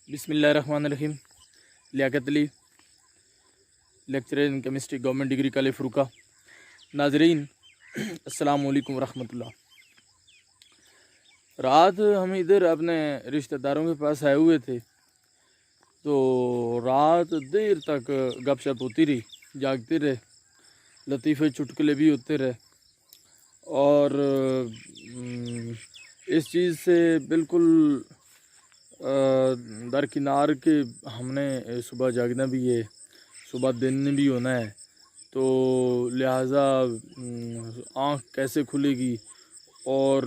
बिस्मिल्लाहिर्रहमानिर्रहीम। Liaquat Ali, lecturer in chemistry, government degree college Furuka. नाजरीन अस्सलाम वालेकुम रहमतुल्लाह। रात हम इधर अपने रिश्तेदारों के पास आए हुए थे, तो रात देर तक गपशप होती रही, जागते रहे, लतीफ़े चुटकुले भी होते रहे। और इस चीज़ से बिल्कुल दरकिनार के हमने सुबह जागना भी है, सुबह दिन भी होना है, तो लिहाजा आँख कैसे खुलेगी और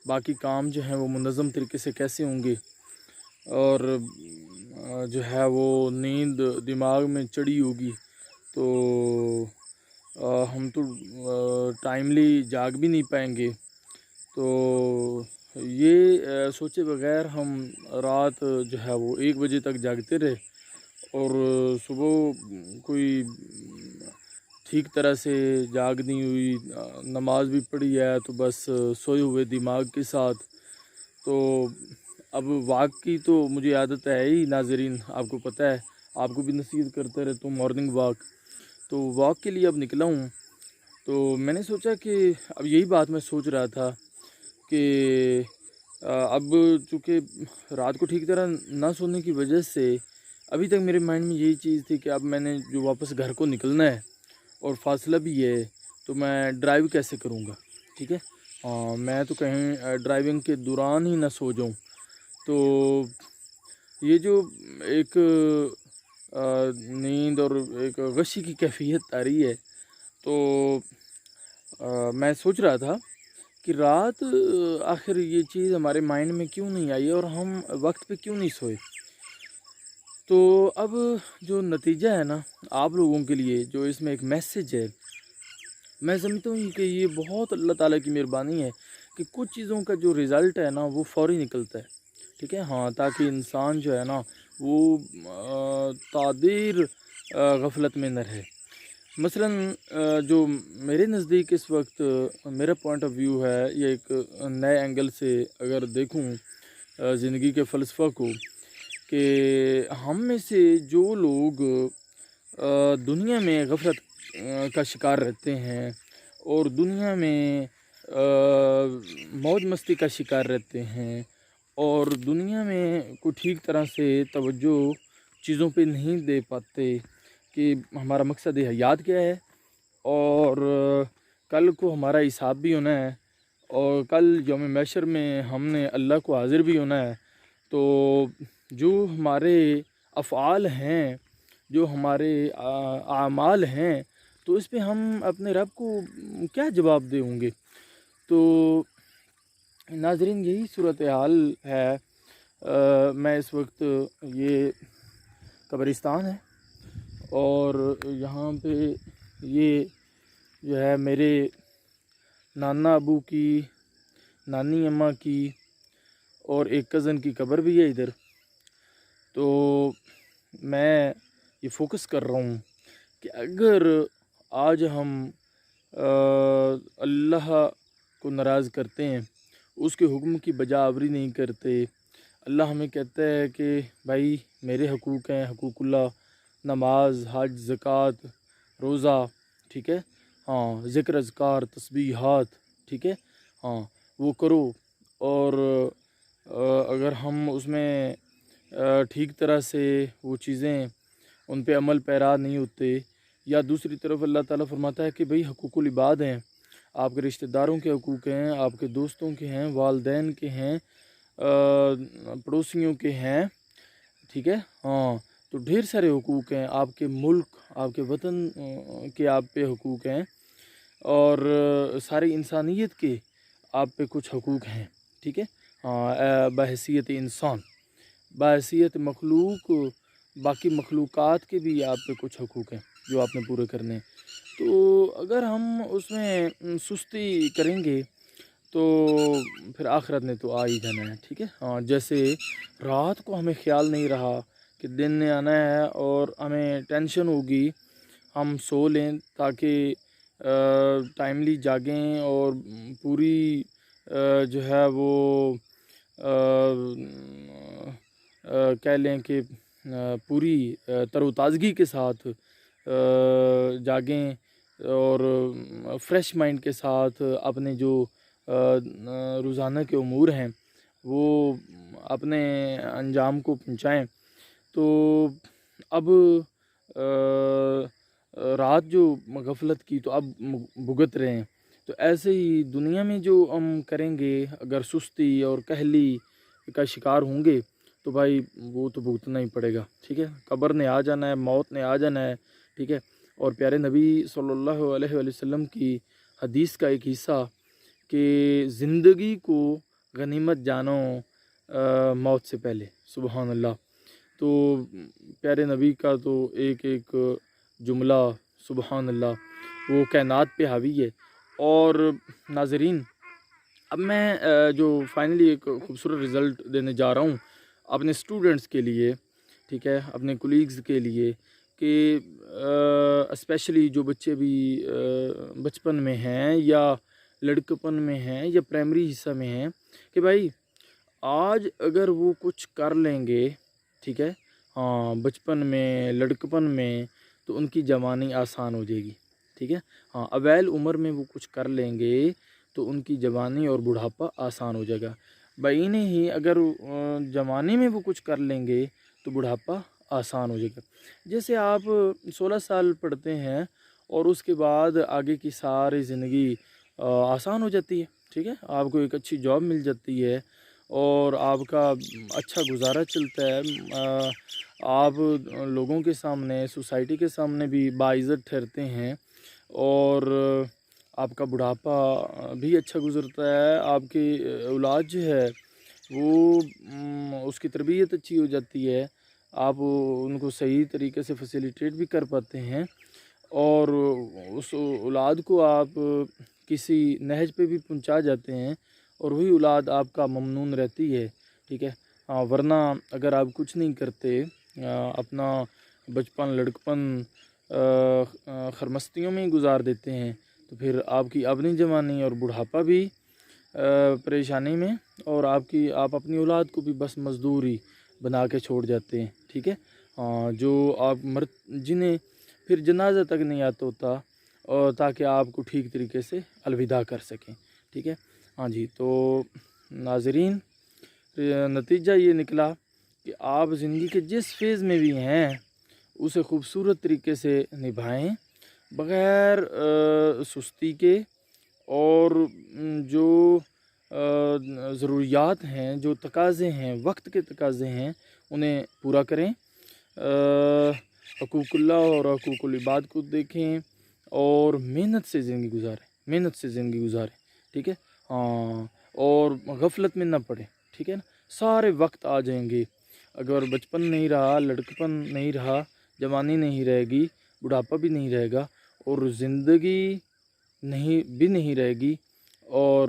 बाकी काम जो हैं वो मुनज़्ज़म तरीके से कैसे होंगे, और जो है वो नींद दिमाग में चढ़ी होगी, तो हम तो टाइमली जाग भी नहीं पाएंगे। तो ये सोचे बगैर हम रात जो है वो 1 बजे तक जागते रहे, और सुबह कोई ठीक तरह से जाग नहीं हुई, नमाज भी पढ़ी है तो बस सोए हुए दिमाग के साथ। तो अब वॉक की तो मुझे आदत है ही नाज़रीन, आपको पता है, आपको भी नसीहत करते रहता हूँ मॉर्निंग वॉक। तो वॉक के लिए अब निकला हूँ, तो मैंने सोचा कि अब यही बात मैं सोच रहा था कि अब चूँकि रात को ठीक तरह ना सोने की वजह से अभी तक मेरे माइंड में यही चीज़ थी कि अब मैंने जो वापस घर को निकलना है और फासला भी है, तो मैं ड्राइव कैसे करूँगा। ठीक है, मैं तो कहीं ड्राइविंग के दौरान ही ना सो जाऊँ। तो ये जो एक नींद और एक गशी की कैफियत आ रही है, तो मैं सोच रहा था कि रात आखिर ये चीज़ हमारे माइंड में क्यों नहीं आई और हम वक्त पे क्यों नहीं सोए। तो अब जो नतीजा है ना, आप लोगों के लिए जो इसमें एक मैसेज है, मैं समझता हूँ कि ये बहुत अल्लाह ताला की मेहरबानी है कि कुछ चीज़ों का जो रिज़ल्ट है ना वो फ़ौरी निकलता है। ठीक है, हाँ, ताकि इंसान जो है ना वो तादेर गफलत में न रहे। मसलन जो मेरे नज़दीक इस वक्त मेरा पॉइंट ऑफ व्यू है, ये एक नए एंगल से अगर देखूं ज़िंदगी के फ़लसफ़ा को, कि हम में से जो लोग दुनिया में गफलत का शिकार रहते हैं और दुनिया में मौज मस्ती का शिकार रहते हैं और दुनिया में कोई ठीक तरह से तवज्जो चीज़ों पे नहीं दे पाते कि हमारा मकसद हयात क्या है, और कल को हमारा हिसाब भी होना है, और कल यौम महशर में हमने अल्लाह को हाज़िर भी होना है। तो जो हमारे अफ़आल हैं, जो हमारे आमाल हैं, तो इस पे हम अपने रब को क्या जवाब देंगे। तो नाज़रीन यही सूरत हाल है। मैं इस वक्त, ये कब्रिस्तान है और यहाँ पे ये जो है मेरे नाना अबू की, नानी अम्मा की और एक कज़न की कब्र भी है इधर। तो मैं ये फ़ोकस कर रहा हूँ कि अगर आज हम अल्लाह को नाराज़ करते हैं, उसके हुक्म की बजावरी नहीं करते, अल्लाह हमें कहता है कि भाई मेरे हकूक़ हैं, हकूक़ुल्लाह, नमाज, हज, ज़कात, रोज़ा, ठीक है, हाँ, ज़िक्र, अज़कार, तस्बीहात, ठीक है, हाँ, वो करो। और अगर हम उसमें ठीक तरह से वो चीज़ें उन पे अमल पैरा नहीं होते, या दूसरी तरफ अल्लाह ताला फरमाता है कि भाई हकूक़ुल इबाद हैं, आपके रिश्तेदारों के हकूक़ हैं, आपके दोस्तों के हैं, वालदैन के हैं, पड़ोसियों के हैं, ठीक है, हाँ, तो ढेर सारे हकूक़ हैं, आपके मुल्क, आपके वतन के आप पे हकूक़ हैं, और सारी इंसानियत के आप पे कुछ हकूक़ हैं। ठीक है, हाँ, बहैसियत इंसान, बहैसियत मखलूक, बाकी मखलूक़ात के भी आप पे कुछ हकूक़ हैं जो आपने पूरे करने हैं। तो अगर हम उसमें सुस्ती करेंगे तो फिर आखिरत ने तो आ ही जाना है। ठीक है, हाँ, जैसे रात को हमें ख्याल नहीं रहा कि दिन ने आना है और हमें टेंशन होगी, हम सो लें ताकि टाइमली जागें और पूरी जो है वो کہہ لیں کہ پوری تر و تازگی کے ساتھ جاگیں اور فریش مائنڈ کے ساتھ اپنے جو روزانہ کے امور ہیں وہ اپنے انجام کو پہنچائیں۔ تو اب رات جو غفلت کی تو اب بھگت رہے ہیں، تو ایسے ہی دنیا میں جو ہم کریں گے اگر سستی اور کہلی کا شکار ہوں گے تو بھائی وہ تو بھگتنا ہی پڑے گا، ٹھیک ہے۔ قبر نے آ جانا ہے، موت نے آ جانا ہے، ٹھیک ہے۔ اور پیارے نبی صلی اللہ علیہ وآلہ وسلم کی حدیث کا ایک حصہ کہ زندگی کو غنیمت جانو موت سے پہلے، سبحان اللہ۔ تو پیارے نبی کا تو ایک ایک جملہ سبحان اللہ وہ کائنات پہ حاوی ہے۔ اور ناظرین، اب میں جو فائنلی ایک خوبصورت رزلٹ دینے جا رہا ہوں اپنے اسٹوڈنٹس کے لیے، ٹھیک ہے، اپنے کولیگز کے لیے، کہ اسپیشلی جو بچے بھی بچپن میں ہیں یا لڑکپن میں ہیں یا پرائمری حصہ میں ہیں، کہ بھائی آج اگر وہ کچھ کر لیں گے، ٹھیک ہے، ہاں بچپن میں لڑکپن میں، تو ان کی جوانی آسان ہو جائے گی، ٹھیک ہے۔ ہاں اویل عمر میں وہ کچھ کر لیں گے تو ان کی جوانی اور بڑھاپا آسان ہو جائے گا۔ بعین ہی اگر جوانی میں وہ کچھ کر لیں گے تو بڑھاپا آسان ہو جائے گا۔ جیسے آپ 16 سال پڑھتے ہیں اور اس کے بعد آگے کی ساری زندگی آسان ہو جاتی ہے، ٹھیک ہے، آپ کو ایک اچھی جاب مل جاتی ہے اور آپ کا اچھا گزارا چلتا ہے، آپ لوگوں کے سامنے، سوسائٹی کے سامنے بھی باعزت ٹھہرتے ہیں، اور آپ کا بڑھاپا بھی اچھا گزرتا ہے، آپ کی اولاد جو ہے وہ اس کی تربیت اچھی ہو جاتی ہے، آپ ان کو صحیح طریقے سے فیسیلیٹیٹ بھی کر پاتے ہیں، اور اس اولاد کو آپ کسی نہج پہ بھی پہنچا جاتے ہیں اور وہی اولاد آپ کا ممنون رہتی ہے، ٹھیک ہے۔ ورنہ اگر آپ کچھ نہیں کرتے، اپنا بچپن لڑکپن خرمستیوں میں ہی گزار دیتے ہیں، تو پھر آپ کی اپنی جوانی اور بڑھاپا بھی پریشانی میں، اور آپ اپنی اولاد کو بھی بس مزدوری بنا کے چھوڑ جاتے ہیں، ٹھیک ہے۔ جو آپ جنہیں پھر جنازہ تک نہیں آتا ہوتا، اور تاکہ آپ کو ٹھیک طریقے سے الوداع کر سکیں، ٹھیک ہے۔ ہاں جی، تو ناظرین نتیجہ یہ نکلا کہ آپ زندگی کے جس فیز میں بھی ہیں اسے خوبصورت طریقے سے نبھائیں بغیر سستی کے، اور جو ضروریات ہیں، جو تقاضے ہیں، وقت کے تقاضے ہیں، انہیں پورا کریں، حقوق اللہ اور حقوق العباد کو دیکھیں، اور محنت سے زندگی گزاریں، ٹھیک ہے۔ ہاں، اور غفلت میں نہ پڑیں، ٹھیک ہے نا۔ سارے وقت آ جائیں گے، اگر بچپن نہیں رہا، لڑکپن نہیں رہا، جوانی نہیں رہے گی، بڑھاپا بھی نہیں رہے گا، اور زندگی نہیں رہے گی، اور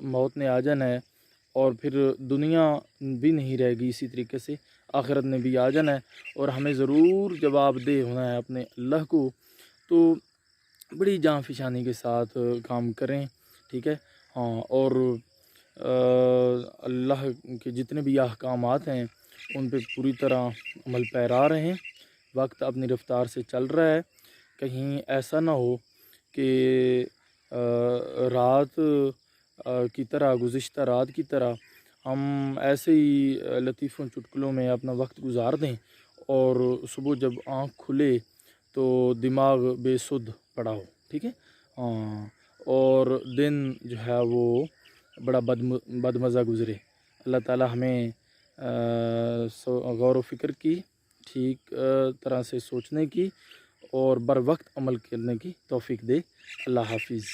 موت نے آ جانا ہے، اور پھر دنیا بھی نہیں رہے گی، اسی طریقے سے آخرت نے بھی آ جانا ہے، اور ہمیں ضرور جواب دہ ہونا ہے اپنے اللہ کو۔ تو بڑی جاں فشانی کے ساتھ کام کریں، ٹھیک ہے۔ ہاں، اور اللہ کے جتنے بھی احکامات ہیں ان پہ پوری طرح عمل پیرا رہیں۔ وقت اپنی رفتار سے چل رہا ہے، کہیں ایسا نہ ہو کہ رات کی طرح، گزشتہ رات کی طرح ہم ایسے ہی لطیفوں چٹکلوں میں اپنا وقت گزار دیں، اور صبح جب آنکھ کھلے تو دماغ بے سدھ پڑا ہو، ٹھیک ہے۔ ہاں، اور دن جو ہے وہ بڑا بدمزہ گزرے۔ اللہ تعالی ہمیں غور و فکر کی، ٹھیک طرح سے سوچنے کی، اور بر وقت عمل کرنے کی توفیق دے۔ اللہ حافظ۔